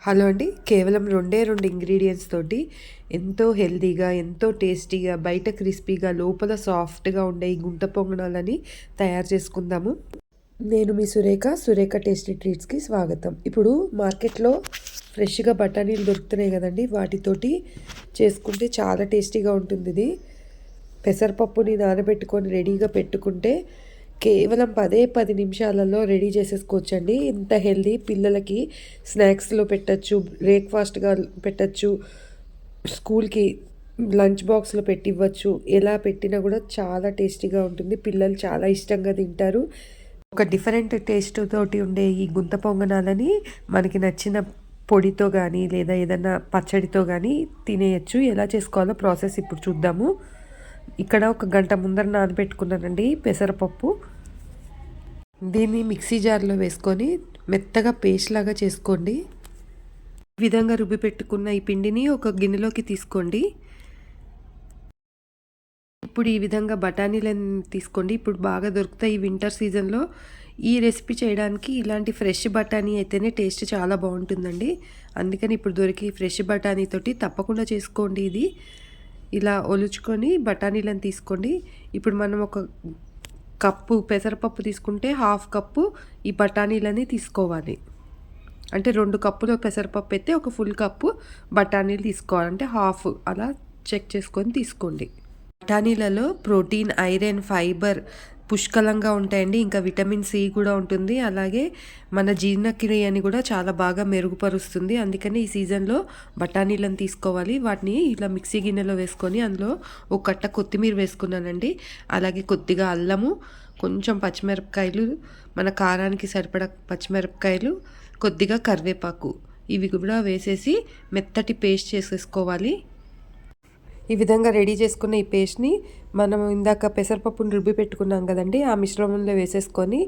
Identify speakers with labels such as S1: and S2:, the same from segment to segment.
S1: Hello అండి. కేవలం రెండు ఇంగ్రీడియంట్స్ తోటి ఎంతో హెల్తీగా, ఎంతో టేస్టీగా, బయట క్రిస్పీగా, లోపల సాఫ్ట్‌గా ఉండే ఈ గుంట పొంగనాలని తయారు చేసుకుందాము. నేను మీ సురేఖ టేస్టీ ట్రీట్స్‌కి స్వాగతం. ఇప్పుడు మార్కెట్‌లో ఫ్రెష్‌గా బఠానీలు దొరుకుతున్నాయి కదండీ! వాటితోటి చేసుకుంటే చాలా టేస్టీగా ఉంటుందిది. పెసరపప్పుని నానబెట్టుకొని రెడీగా పెట్టుకుంటే కేవలం 10 నిమిషాలలో రెడీ చేసేసుకోవచ్చండి. ఇంత హెల్తీ, పిల్లలకి స్నాక్స్‌లో పెట్టచ్చు, బ్రేక్‌ఫాస్ట్‌గా పెట్టచ్చు, స్కూల్‌కి లంచ్ బాక్స్‌లో పెట్టివ్వచ్చు. ఎలా పెట్టినా కూడా చాలా టేస్టీగా ఉంటుంది. పిల్లలు చాలా ఇష్టంగా తింటారు. ఒక డిఫరెంట్ టేస్ట్ తోటి ఉండే ఈ గుంత పొంగనాలని మనకి నచ్చిన పొడితో కానీ లేదా ఏదైనా పచ్చడితో కానీ తినేయచ్చు. ఎలా చేసుకోవాలో ప్రాసెస్ ఇప్పుడు చూద్దాము. ఇక్కడ ఒక గంట ముందర నానబెట్టుకున్నానండి పెసరపప్పు. దీన్ని మిక్సీ జార్లో వేసుకొని మెత్తగా పేస్ట్ లాగా చేసుకోండి. ఈ విధంగా రుబ్బి పెట్టుకున్న ఈ పిండిని ఒక గిన్నెలోకి తీసుకోండి. ఇప్పుడు ఈ విధంగా బఠానీలను తీసుకోండి. ఇప్పుడు బాగా దొరుకుతాయి ఈ వింటర్ సీజన్లో. ఈ రెసిపీ చేయడానికి ఇలాంటి ఫ్రెష్ బఠానీ అయితేనే టేస్ట్ చాలా బాగుంటుందండి. అందుకని ఇప్పుడు దొరికి ఫ్రెష్ బఠానీతోటి తప్పకుండా చేసుకోండి. ఇది ఇలా ఒలుచుకొని బఠానీలను తీసుకోండి. ఇప్పుడు మనం ఒక కప్పు పెసరపప్పు తీసుకుంటే హాఫ్ కప్పు ఈ బఠానీలని తీసుకోవాలి. అంటే 2 కప్పులు పెసరపప్పు అయితే ఒక ఫుల్ కప్పు బఠానీలు తీసుకోవాలి. అంటే హాఫ్ అలా చెక్ చేసుకొని తీసుకోండి. బఠానీలలో ప్రోటీన్, ఐరన్, ఫైబర్ పుష్కలంగా ఉంటాయండి. ఇంకా విటమిన్ సి కూడా ఉంటుంది. అలాగే మన జీర్ణక్రియని కూడా చాలా బాగా మెరుగుపరుస్తుంది. అందుకని ఈ సీజన్లో బఠానీలను తీసుకోవాలి. వాటిని ఇలా మిక్సీ గిన్నెలో వేసుకొని అందులో ఒక కట్ట కొత్తిమీర వేసుకున్నానండి. అలాగే కొద్దిగా అల్లము, కొంచెం పచ్చిమిరపకాయలు, మన కారానికి సరిపడా పచ్చిమిరపకాయలు, కొద్దిగా కరివేపాకు, ఇవి కూడా వేసేసి మెత్తటి పేస్ట్ చేసేసుకోవాలి. ఈ విధంగా రెడీ చేసుకున్న ఈ పేస్ట్ని మనం ఇందాక పెసరపప్పుని రుబ్బి పెట్టుకున్నాం కదండి, ఆ మిశ్రమంలో వేసేసుకొని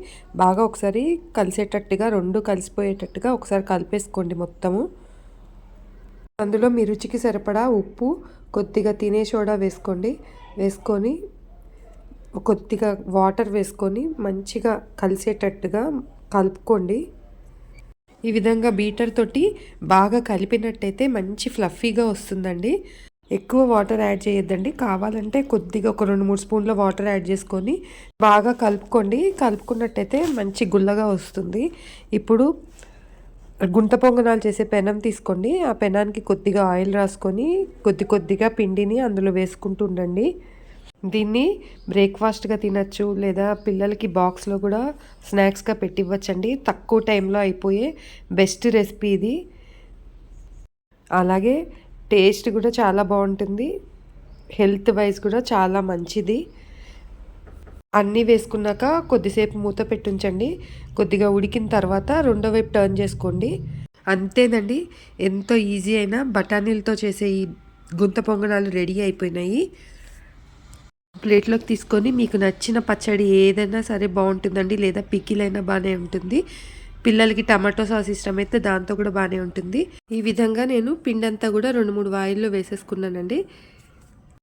S1: బాగా ఒకసారి కలిసేటట్టుగా, రెండు కలిసిపోయేటట్టుగా ఒకసారి కలిపేసుకోండి మొత్తము. అందులో మీ రుచికి సరిపడా ఉప్పు, కొద్దిగా తినే సోడా వేసుకోండి. వేసుకొని కొద్దిగా వాటర్ వేసుకొని మంచిగా కలిసేటట్టుగా కలుపుకోండి. ఈ విధంగా బీటర్ తోటి బాగా కలిపినట్టయితే మంచి ఫ్లఫీగా వస్తుందండి. ఎక్కువ వాటర్ యాడ్ చేయొద్దండి. కావాలంటే కొద్దిగా ఒక 2-3 స్పూన్ల వాటర్ యాడ్ చేసుకొని బాగా కలుపుకోండి. కలుపుకున్నట్టయితే మంచి గుల్లగా వస్తుంది. ఇప్పుడు గుంట పొంగనాలు చేసే పెనం తీసుకోండి. ఆ పెనానికి కొద్దిగా ఆయిల్ రాసుకొని కొద్దిగా పిండిని అందులో వేసుకుంటూ ఉండండి. దీన్ని బ్రేక్ఫాస్ట్గా తినచ్చు, లేదా పిల్లలకి బాక్స్లో కూడా స్నాక్స్గా పెట్టివ్వచ్చండి. తక్కువ టైంలో అయిపోయే బెస్ట్ రెసిపీ ఇది. అలాగే టేస్ట్ కూడా చాలా బాగుంటుంది. హెల్త్ వైజ్ కూడా చాలా మంచిది. అన్నీ వేసుకున్నాక కొద్దిసేపు మూత పెట్టుంచండి. కొద్దిగా ఉడికిన తర్వాత రెండో వైపు టర్న్ చేసుకోండి. అంతేనండి, ఎంతో ఈజీ అయినా బఠానీలతో చేసే ఈ గుంత పొంగనాలు రెడీ అయిపోయినాయి. ప్లేట్లోకి తీసుకొని మీకు నచ్చిన పచ్చడి ఏదైనా సరే బాగుంటుందండి, లేదా పికిలైనా బాగానే ఉంటుంది. పిల్లలకి టమాటో సాస్ ఇష్టమైతే దాంతో కూడా బాగానే ఉంటుంది. ఈ విధంగా నేను పిండంతా కూడా 2-3 వాయిల్లో వేసేసుకున్నానండి.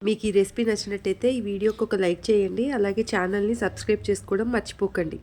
S1: మీకు ఈ రెసిపీ నచ్చినట్టయితే ఈ వీడియోకి ఒక లైక్ చేయండి. అలాగే ఛానల్ని సబ్స్క్రైబ్ చేసుకోవడం మర్చిపోకండి.